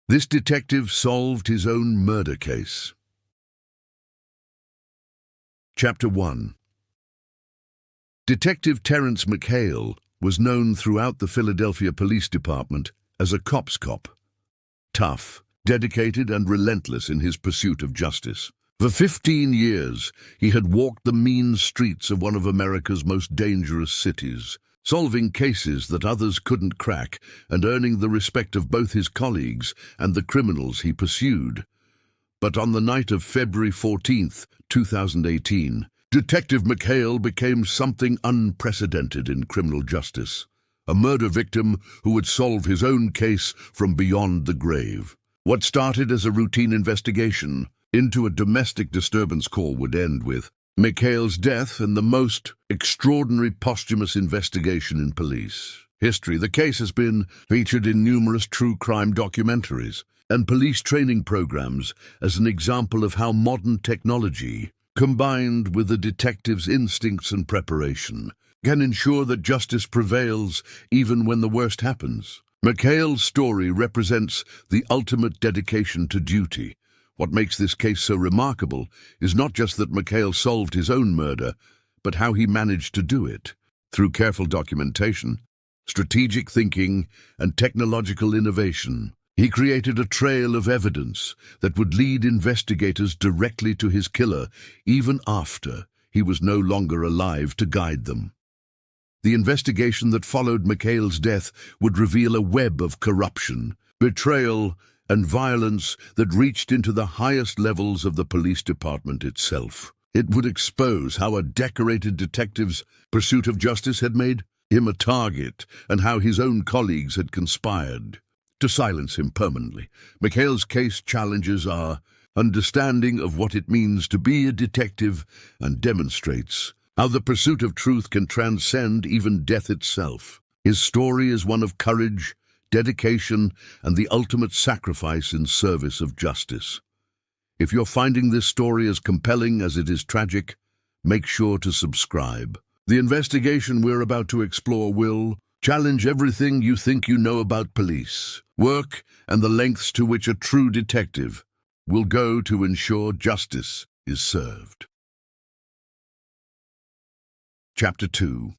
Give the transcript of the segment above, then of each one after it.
This detective solved his own murder case. Chapter 1. Detective Terence McHale was known throughout the Philadelphia Police Department as a cop's cop. Tough, dedicated, and relentless in his pursuit of justice. For 15 years, he had walked the mean streets of one of America's most dangerous cities, solving cases that others couldn't crack and earning the respect of both his colleagues and the criminals he pursued. But on the night of February 14th, 2018, Detective McHale became something unprecedented in criminal justice, a murder victim who would solve his own case from beyond the grave. What started as a routine investigation into a domestic disturbance call would end with McHale's death and the most extraordinary posthumous investigation in police history. The case has been featured in numerous true crime documentaries and police training programs as an example of how modern technology, combined with the detective's instincts and preparation, can ensure that justice prevails even when the worst happens. McHale's story represents the ultimate dedication to duty. What makes this case so remarkable is not just that McHale solved his own murder, but how he managed to do it. Through careful documentation, strategic thinking, and technological innovation, he created a trail of evidence that would lead investigators directly to his killer, even after he was no longer alive to guide them. The investigation that followed McHale's death would reveal a web of corruption, betrayal, and violence that reached into the highest levels of the police department itself. It would expose how a decorated detective's pursuit of justice had made him a target and how his own colleagues had conspired to silence him permanently. McHale's case challenges our understanding of what it means to be a detective and demonstrates how the pursuit of truth can transcend even death itself. His story is one of courage, dedication, and the ultimate sacrifice in service of justice. If you're finding this story as compelling as it is tragic, make sure to subscribe. The investigation we're about to explore will challenge everything you think you know about police, work, and the lengths to which a true detective will go to ensure justice is served. Chapter 2.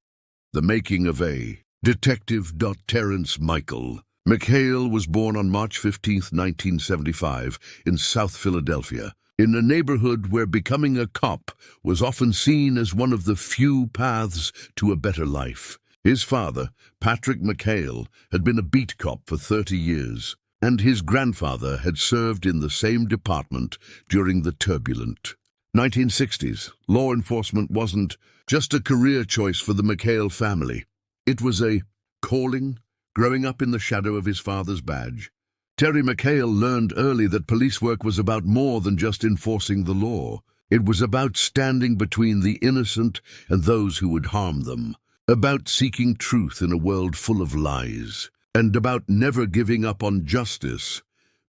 The Making of a Detective. Terence Michael McHale was born on March 15, 1975, in South Philadelphia, in a neighborhood where becoming a cop was often seen as one of the few paths to a better life. His father, Patrick McHale, had been a beat cop for 30 years, and his grandfather had served in the same department during the turbulent 1960s. Law enforcement wasn't just a career choice for the McHale family. It was a calling, growing up in the shadow of his father's badge. Terry McHale learned early that police work was about more than just enforcing the law. It was about standing between the innocent and those who would harm them, about seeking truth in a world full of lies, and about never giving up on justice.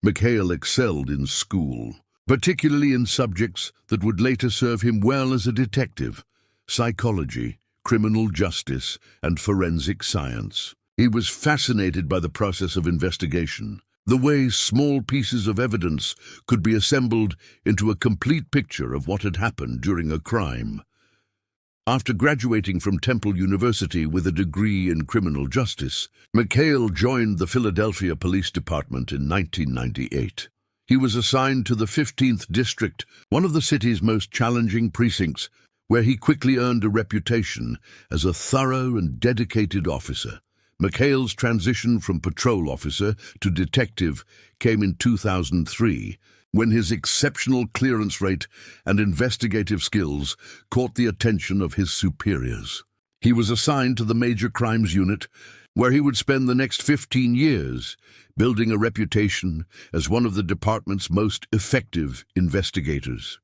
McHale excelled in school, particularly in subjects that would later serve him well as a detective: psychology, criminal justice, and forensic science. He was fascinated by the process of investigation, the way small pieces of evidence could be assembled into a complete picture of what had happened during a crime. After graduating from Temple University with a degree in criminal justice, McHale joined the Philadelphia Police Department in 1998. He was assigned to the 15th District, one of the city's most challenging precincts, where he quickly earned a reputation as a thorough and dedicated officer. McHale's transition from patrol officer to detective came in 2003, when his exceptional clearance rate and investigative skills caught the attention of his superiors. He was assigned to the Major Crimes Unit, where he would spend the next 15 years building a reputation as one of the department's most effective investigators.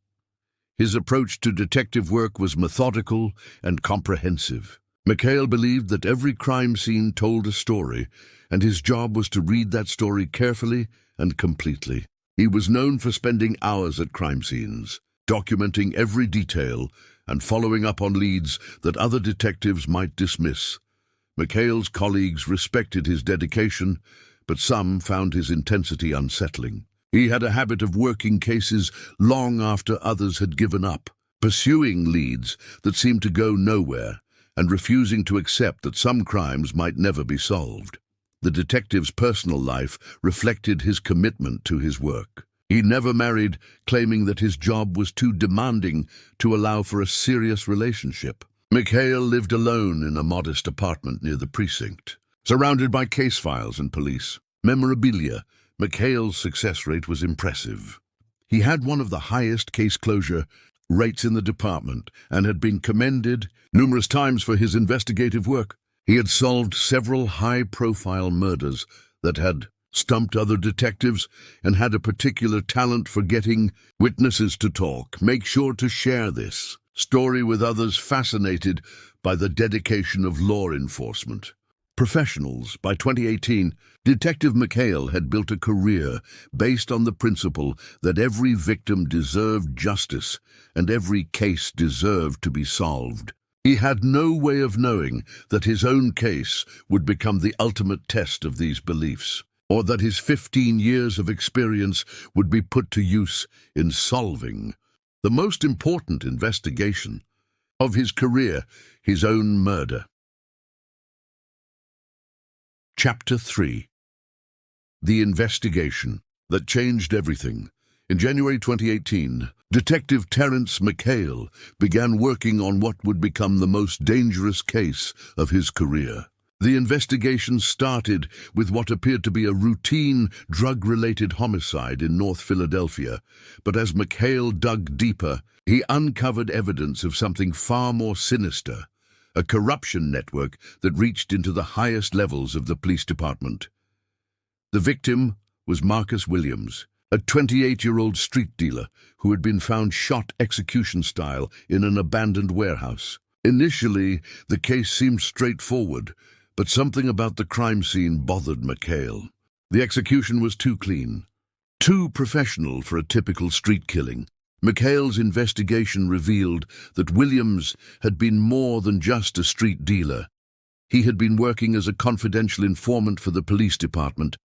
His approach to detective work was methodical and comprehensive. McHale believed that every crime scene told a story, and his job was to read that story carefully and completely. He was known for spending hours at crime scenes, documenting every detail and following up on leads that other detectives might dismiss. McHale's colleagues respected his dedication, but some found his intensity unsettling. He had a habit of working cases long after others had given up, pursuing leads that seemed to go nowhere, and refusing to accept that some crimes might never be solved. The detective's personal life reflected his commitment to his work. He never married, claiming that his job was too demanding to allow for a serious relationship. Mikhail lived alone in a modest apartment near the precinct. Surrounded by case files and police memorabilia, Mikhail's success rate was impressive. He had one of the highest case closure rates in the department and had been commended numerous times for his investigative work. He had solved several high-profile murders that had stumped other detectives and had a particular talent for getting witnesses to talk. Make sure to share this story with others fascinated by the dedication of law enforcement professionals. By 2018, Detective Mikhail had built a career based on the principle that every victim deserved justice and every case deserved to be solved. He had no way of knowing that his own case would become the ultimate test of these beliefs, or that his 15 years of experience would be put to use in solving the most important investigation of his career, his own murder. Chapter 3. The investigation that changed everything. In January 2018, Detective Terence Mikhail began working on what would become the most dangerous case of his career. The investigation started with what appeared to be a routine drug-related homicide in North Philadelphia, but as Mikhail dug deeper, he uncovered evidence of something far more sinister, a corruption network that reached into the highest levels of the police department. The victim was Marcus Williams, a 28-year-old street dealer who had been found shot execution-style in an abandoned warehouse. Initially, the case seemed straightforward, but something about the crime scene bothered Mikhail. The execution was too clean, too professional for a typical street killing. Mikhail's investigation revealed that Williams had been more than just a street dealer. He had been working as a confidential informant for the police department,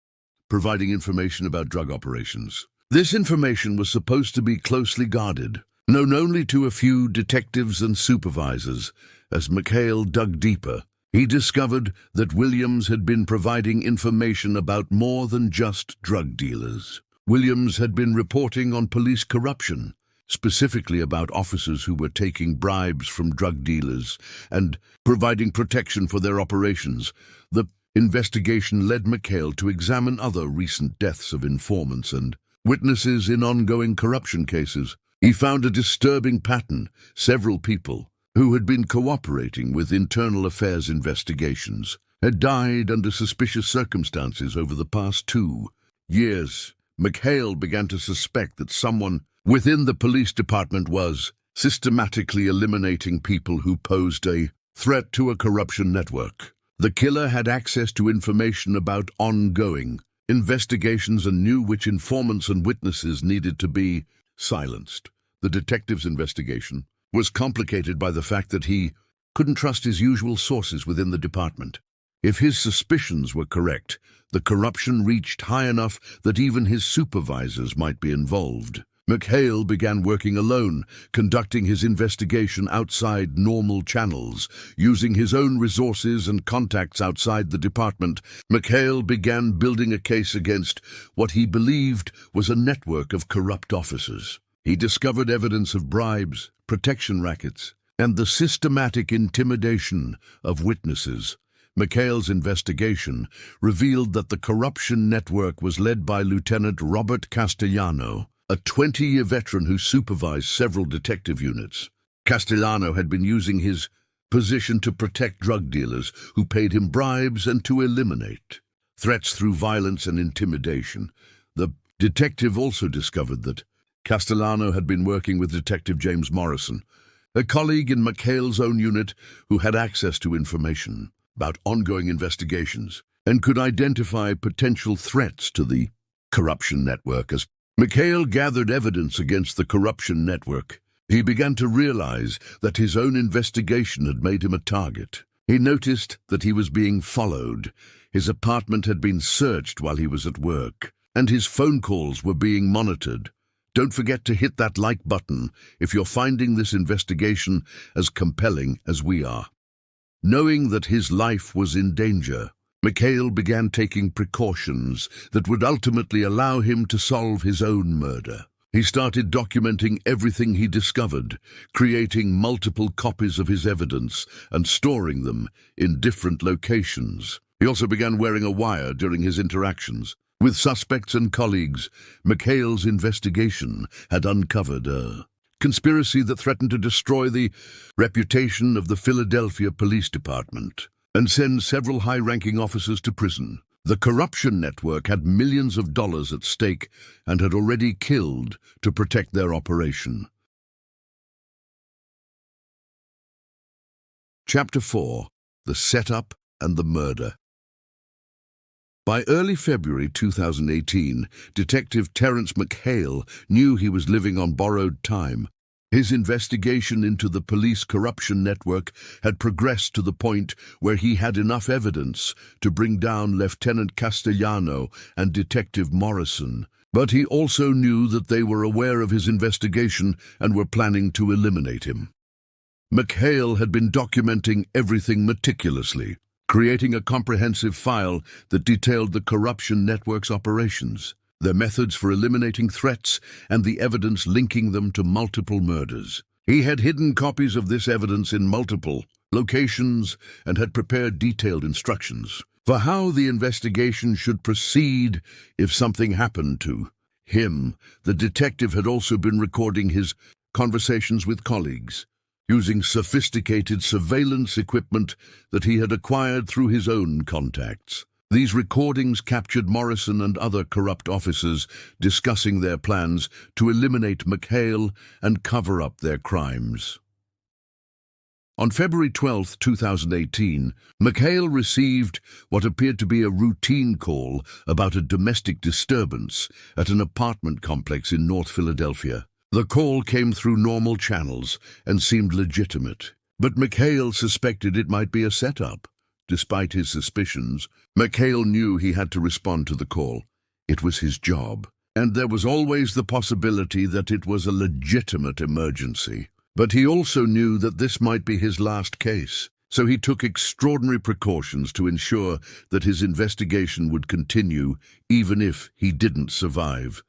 providing information about drug operations. This information was supposed to be closely guarded, known only to a few detectives and supervisors. As Mikhail dug deeper, he discovered that Williams had been providing information about more than just drug dealers. Williams had been reporting on police corruption, specifically about officers who were taking bribes from drug dealers and providing protection for their operations. The investigation led Mikhail to examine other recent deaths of informants and witnesses in ongoing corruption cases. He found a disturbing pattern. Several people who had been cooperating with internal affairs investigations had died under suspicious circumstances over the past 2 years. Mikhail began to suspect that someone within the police department was systematically eliminating people who posed a threat to a corruption network. The killer had access to information about ongoing investigations and knew which informants and witnesses needed to be silenced. The detective's investigation was complicated by the fact that he couldn't trust his usual sources within the department. If his suspicions were correct, the corruption reached high enough that even his supervisors might be involved. Mikhail began working alone, conducting his investigation outside normal channels. Using his own resources and contacts outside the department, Mikhail began building a case against what he believed was a network of corrupt officers. He discovered evidence of bribes, protection rackets, and the systematic intimidation of witnesses. Mikhail's investigation revealed that the corruption network was led by Lieutenant Robert Castellano, a 20-year veteran who supervised several detective units. Castellano had been using his position to protect drug dealers who paid him bribes and to eliminate threats through violence and intimidation. The detective also discovered that Castellano had been working with Detective James Morrison, a colleague in Mikhail's own unit who had access to information about ongoing investigations and could identify potential threats to the corruption network. As Mikhail gathered evidence against the corruption network, he began to realize that his own investigation had made him a target. He noticed that he was being followed. His apartment had been searched while he was at work, and his phone calls were being monitored. Don't forget to hit that like button if you're finding this investigation as compelling as we are. Knowing that his life was in danger, Mikhail began taking precautions that would ultimately allow him to solve his own murder. He started documenting everything he discovered, creating multiple copies of his evidence and storing them in different locations. He also began wearing a wire during his interactions with suspects and colleagues. Mikhail's investigation had uncovered a conspiracy that threatened to destroy the reputation of the Philadelphia Police Department and send several high-ranking officers to prison. The corruption network had millions of dollars at stake and had already killed to protect their operation. Chapter 4. The Setup and the Murder. By early February 2018, Detective Terence McHale knew he was living on borrowed time. His investigation into the police corruption network had progressed to the point where he had enough evidence to bring down Lieutenant Castellano and Detective Morrison. But he also knew that they were aware of his investigation and were planning to eliminate him. McHale had been documenting everything meticulously, creating a comprehensive file that detailed the corruption network's operations, their methods for eliminating threats, and the evidence linking them to multiple murders. He had hidden copies of this evidence in multiple locations and had prepared detailed instructions for how the investigation should proceed if something happened to him. The detective had also been recording his conversations with colleagues, using sophisticated surveillance equipment that he had acquired through his own contacts. These recordings captured Morrison and other corrupt officers discussing their plans to eliminate McHale and cover up their crimes. On February 12, 2018, McHale received what appeared to be a routine call about a domestic disturbance at an apartment complex in North Philadelphia. The call came through normal channels and seemed legitimate, but McHale suspected it might be a setup. Despite his suspicions, McHale knew he had to respond to the call. It was his job, and there was always the possibility that it was a legitimate emergency. But he also knew that this might be his last case, so he took extraordinary precautions to ensure that his investigation would continue even if he didn't survive.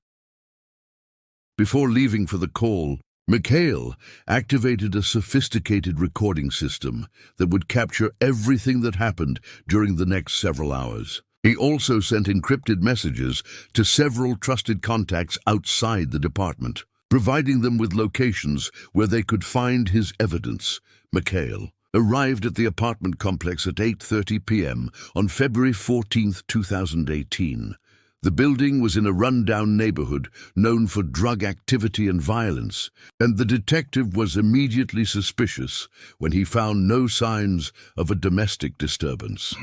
Before leaving for the call, McHale activated a sophisticated recording system that would capture everything that happened during the next several hours. He also sent encrypted messages to several trusted contacts outside the department, providing them with locations where they could find his evidence. McHale arrived at the apartment complex at 8:30 p.m. on February 14, 2018. The building was in a run-down neighborhood known for drug activity and violence, and the detective was immediately suspicious when he found no signs of a domestic disturbance.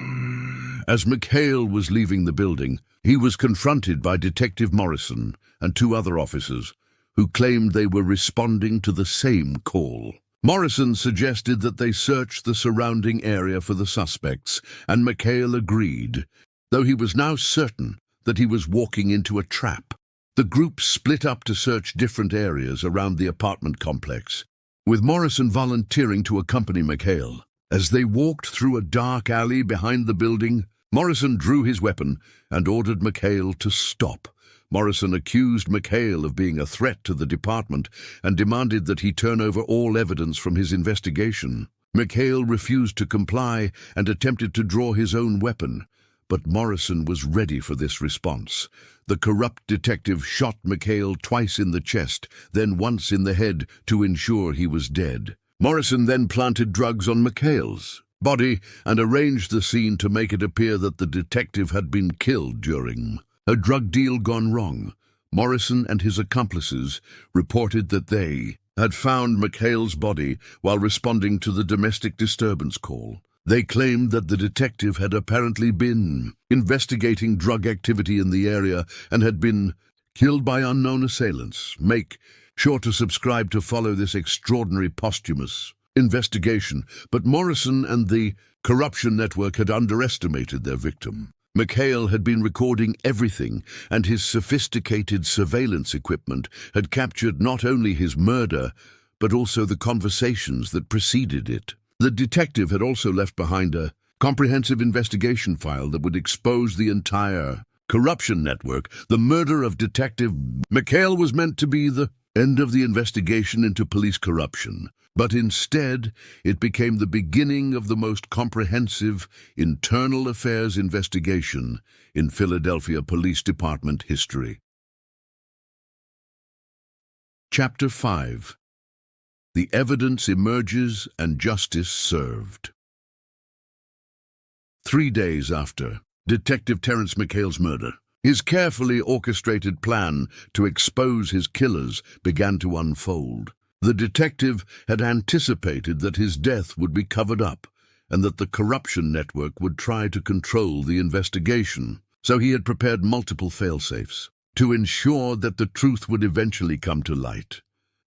As McHale was leaving the building, he was confronted by Detective Morrison and two other officers who claimed they were responding to the same call. Morrison suggested that they search the surrounding area for the suspects, and McHale agreed, though he was now certain that he was walking into a trap. The group split up to search different areas around the apartment complex, with Morrison volunteering to accompany McHale. As they walked through a dark alley behind the building, Morrison drew his weapon and ordered McHale to stop. Morrison accused McHale of being a threat to the department and demanded that he turn over all evidence from his investigation. McHale refused to comply and attempted to draw his own weapon, but Morrison was ready for this response. The corrupt detective shot McHale twice in the chest, then once in the head to ensure he was dead. Morrison then planted drugs on McHale's body and arranged the scene to make it appear that the detective had been killed during a drug deal gone wrong. Morrison and his accomplices reported that they had found McHale's body while responding to the domestic disturbance call. They claimed that the detective had apparently been investigating drug activity in the area and had been killed by unknown assailants. Make sure to subscribe to follow this extraordinary posthumous investigation, but Morrison and the corruption network had underestimated their victim. McHale had been recording everything, and his sophisticated surveillance equipment had captured not only his murder, but also the conversations that preceded it. The detective had also left behind a comprehensive investigation file that would expose the entire corruption network. The murder of Detective McHale was meant to be the end of the investigation into police corruption, but instead it became the beginning of the most comprehensive internal affairs investigation in Philadelphia Police Department history. Chapter 5. The evidence emerges and justice served. 3 days after Detective Terence McHale's murder, his carefully orchestrated plan to expose his killers began to unfold. The detective had anticipated that his death would be covered up and that the corruption network would try to control the investigation, so he had prepared multiple fail-safes to ensure that the truth would eventually come to light.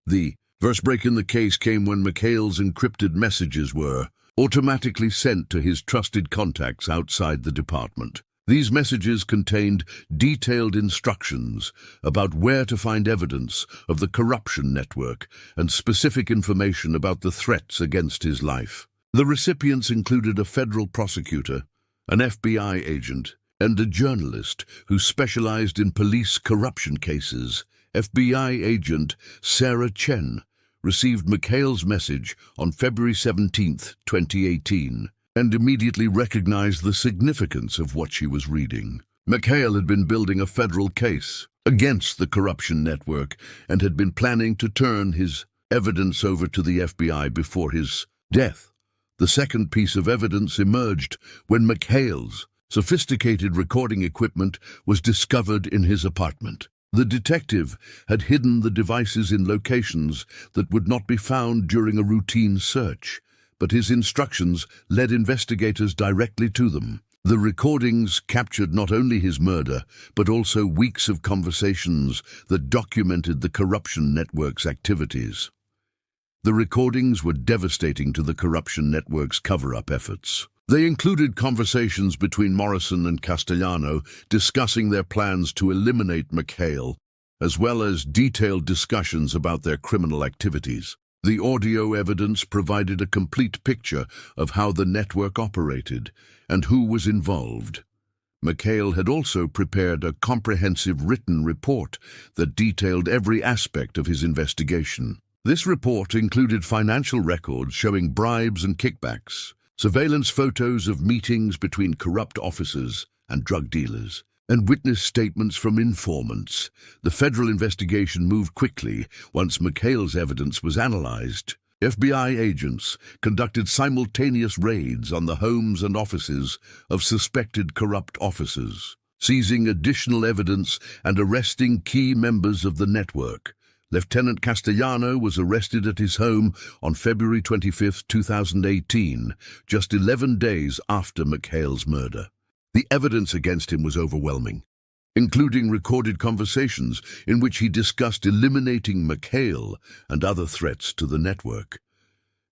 The first break in the case came when McHale's encrypted messages were automatically sent to his trusted contacts outside the department. These messages contained detailed instructions about where to find evidence of the corruption network and specific information about the threats against his life. The recipients included a federal prosecutor, an FBI agent, and a journalist who specialized in police corruption cases. FBI agent Sarah Chen received McHale's message on February 17, 2018. And immediately recognized the significance of what she was reading. McHale had been building a federal case against the corruption network and had been planning to turn his evidence over to the FBI before his death. The second piece of evidence emerged when McHale's sophisticated recording equipment was discovered in his apartment. The detective had hidden the devices in locations that would not be found during a routine search, but his instructions led investigators directly to them. The recordings captured not only his murder, but also weeks of conversations that documented the corruption network's activities. The recordings were devastating to the corruption network's cover-up efforts. They included conversations between Morrison and Castellano discussing their plans to eliminate McHale, as well as detailed discussions about their criminal activities. The audio evidence provided a complete picture of how the network operated and who was involved. McHale had also prepared a comprehensive written report that detailed every aspect of his investigation. This report included financial records showing bribes and kickbacks, surveillance photos of meetings between corrupt officers and drug dealers, and witness statements from informants. The federal investigation moved quickly once McHale's evidence was analyzed. FBI agents conducted simultaneous raids on the homes and offices of suspected corrupt officers, seizing additional evidence and arresting key members of the network. Lieutenant Castellano was arrested at his home on February 25, 2018, just 11 days after McHale's murder. The evidence against him was overwhelming, including recorded conversations in which he discussed eliminating McHale and other threats to the network.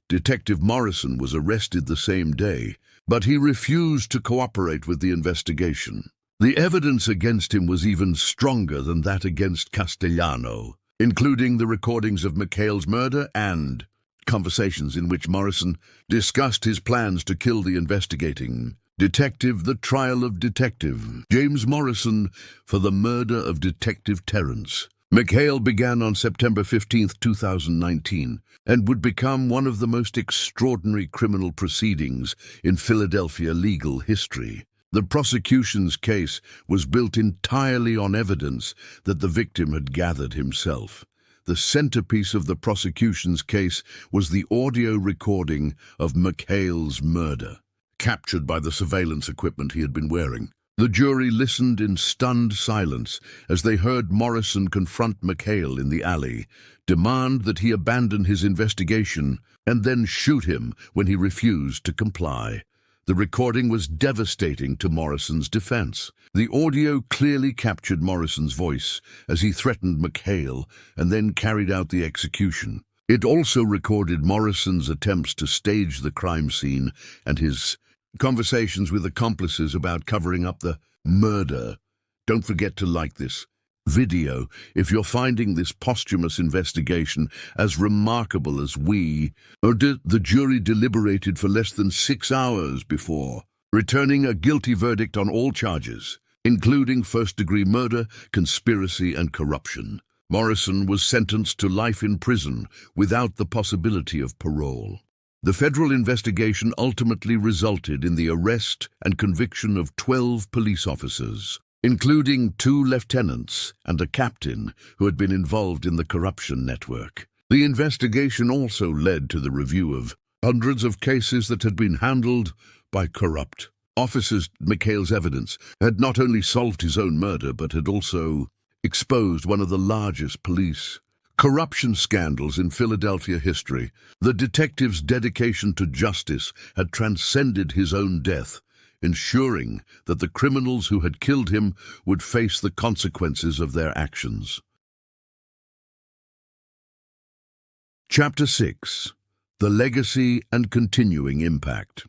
Detective Morrison was arrested the same day, but he refused to cooperate with the investigation. The evidence against him was even stronger than that against Castellano, including the recordings of McHale's murder and conversations in which Morrison discussed his plans to kill the investigating detective. The trial of Detective James Morrison for the murder of Detective Terence McHale began on September 15, 2019, and would become one of the most extraordinary criminal proceedings in Philadelphia legal history. The prosecution's case was built entirely on evidence that the victim had gathered himself. The centerpiece of the prosecution's case was the audio recording of McHale's murder, captured by the surveillance equipment he had been wearing. The jury listened in stunned silence as they heard Morrison confront McHale in the alley, demand that he abandon his investigation, and then shoot him when he refused to comply. The recording was devastating to Morrison's defense. The audio clearly captured Morrison's voice as he threatened McHale and then carried out the execution. It also recorded Morrison's attempts to stage the crime scene and his conversations with accomplices about covering up the murder. Don't forget to like this video if you're finding this posthumous investigation as remarkable as we. The jury deliberated for less than 6 hours before returning a guilty verdict on all charges, including first-degree murder, conspiracy, and corruption. Morrison was sentenced to life in prison without the possibility of parole. The federal investigation ultimately resulted in the arrest and conviction of 12 police officers, including 2 lieutenants and a captain who had been involved in the corruption network. The investigation also led to the review of hundreds of cases that had been handled by corrupt officers. McHale's evidence had not only solved his own murder, but had also exposed one of the largest police corruption scandals in Philadelphia history. The detective's dedication to justice had transcended his own death, ensuring that the criminals who had killed him would face the consequences of their actions. Chapter 6. The Legacy and Continuing Impact.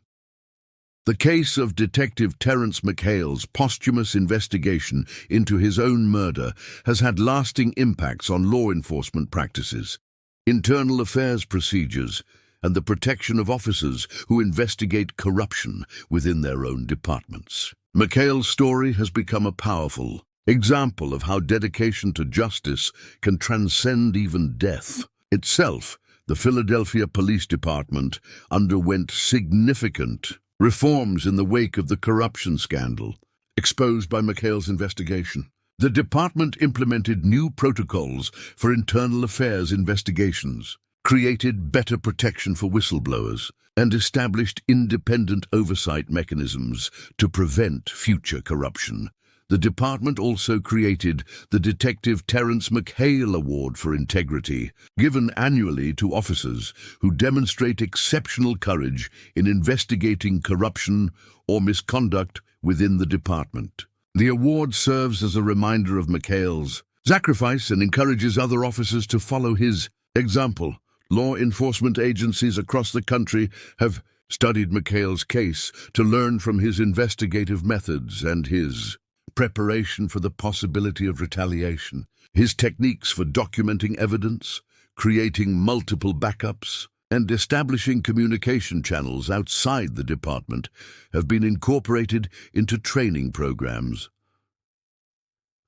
The case of Detective Terence McHale's posthumous investigation into his own murder has had lasting impacts on law enforcement practices, internal affairs procedures, and the protection of officers who investigate corruption within their own departments. McHale's story has become a powerful example of how dedication to justice can transcend even death itself. The Philadelphia Police Department underwent significant reforms in the wake of the corruption scandal exposed by McHale's investigation. The department implemented new protocols for internal affairs investigations, created better protection for whistleblowers, and established independent oversight mechanisms to prevent future corruption. The department also created the Detective Terence McHale Award for Integrity, given annually to officers who demonstrate exceptional courage in investigating corruption or misconduct within the department. The award serves as a reminder of McHale's sacrifice and encourages other officers to follow his example. Law enforcement agencies across the country have studied McHale's case to learn from his investigative methods and his preparation for the possibility of retaliation. His techniques for documenting evidence, creating multiple backups, and establishing communication channels outside the department have been incorporated into training programs.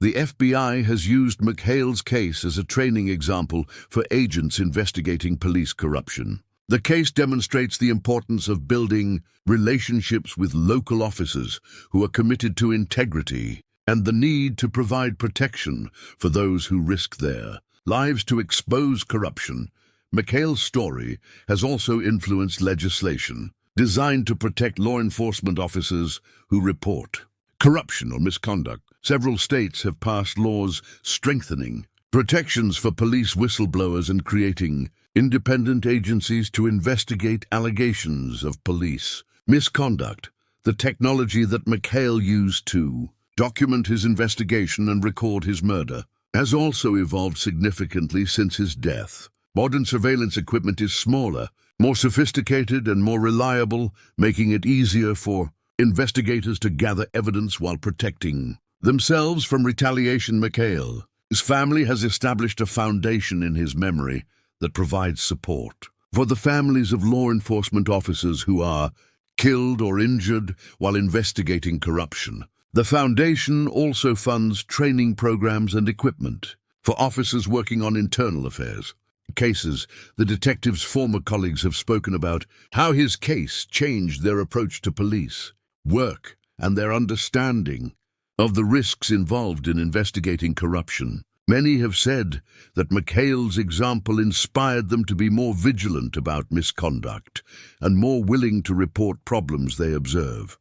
The FBI has used McHale's case as a training example for agents investigating police corruption. The case demonstrates the importance of building relationships with local officers who are committed to integrity and the need to provide protection for those who risk their lives to expose corruption. McHale's story has also influenced legislation designed to protect law enforcement officers who report corruption or misconduct. Several states have passed laws strengthening protections for police whistleblowers and creating independent agencies to investigate allegations of police misconduct. The technology that McHale used to document his investigation and record his murder has also evolved significantly since his death. Modern surveillance equipment is smaller, more sophisticated, and more reliable, making it easier for investigators to gather evidence while protecting themselves from retaliation. McHale's family has established a foundation in his memory that provides support for the families of law enforcement officers who are killed or injured while investigating corruption. The foundation also funds training programs and equipment for officers working on internal affairs cases. The detective's former colleagues have spoken about how his case changed their approach to police work and their understanding of the risks involved in investigating corruption. Many have said that McHale's example inspired them to be more vigilant about misconduct and more willing to report problems they observe.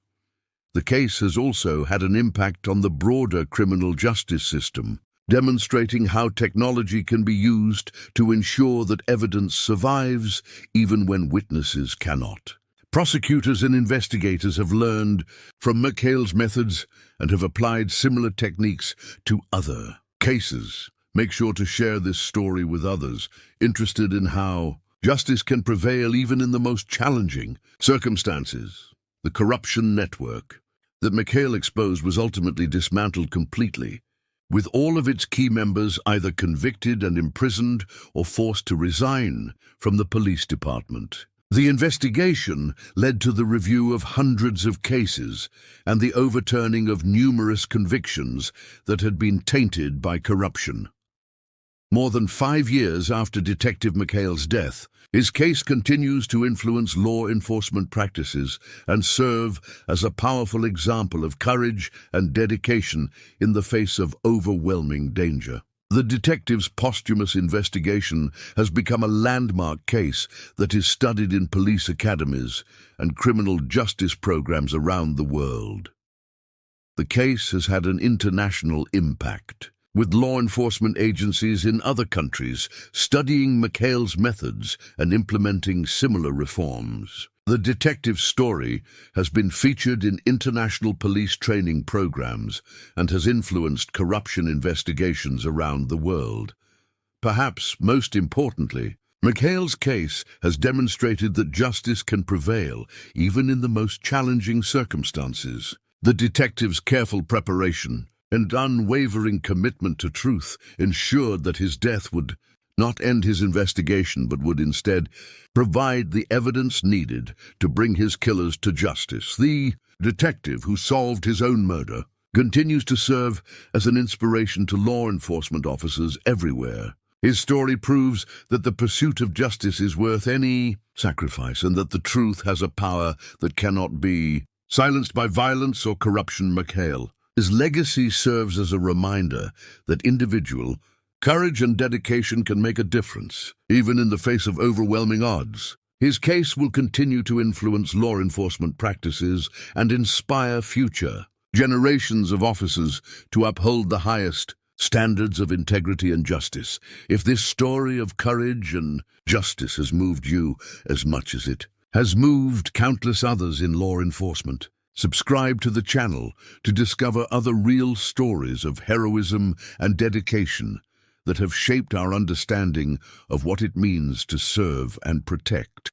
The case has also had an impact on the broader criminal justice system, demonstrating how technology can be used to ensure that evidence survives even when witnesses cannot. Prosecutors and investigators have learned from McHale's methods and have applied similar techniques to other cases. Make sure to share this story with others interested in how justice can prevail even in the most challenging circumstances. The corruption network that Mikhail exposed was ultimately dismantled completely, with all of its key members either convicted and imprisoned or forced to resign from the police department. The investigation led to the review of hundreds of cases and the overturning of numerous convictions that had been tainted by corruption. More than 5 years after Detective Mikhail's death, his case continues to influence law enforcement practices and serve as a powerful example of courage and dedication in the face of overwhelming danger. The detective's posthumous investigation has become a landmark case that is studied in police academies and criminal justice programs around the world. The case has had an international impact, with law enforcement agencies in other countries studying Mikhail's methods and implementing similar reforms. The detective's story has been featured in international police training programs and has influenced corruption investigations around the world. Perhaps most importantly, Mikhail's case has demonstrated that justice can prevail even in the most challenging circumstances. The detective's careful preparation and unwavering commitment to truth ensured that his death would not end his investigation but would instead provide the evidence needed to bring his killers to justice. The detective who solved his own murder continues to serve as an inspiration to law enforcement officers everywhere. His story proves that the pursuit of justice is worth any sacrifice and that the truth has a power that cannot be silenced by violence or corruption. His legacy serves as a reminder that individual courage and dedication can make a difference, even in the face of overwhelming odds. His case will continue to influence law enforcement practices and inspire future generations of officers to uphold the highest standards of integrity and justice. If this story of courage and justice has moved you as much as it has moved countless others in law enforcement, subscribe to the channel to discover other real stories of heroism and dedication that have shaped our understanding of what it means to serve and protect.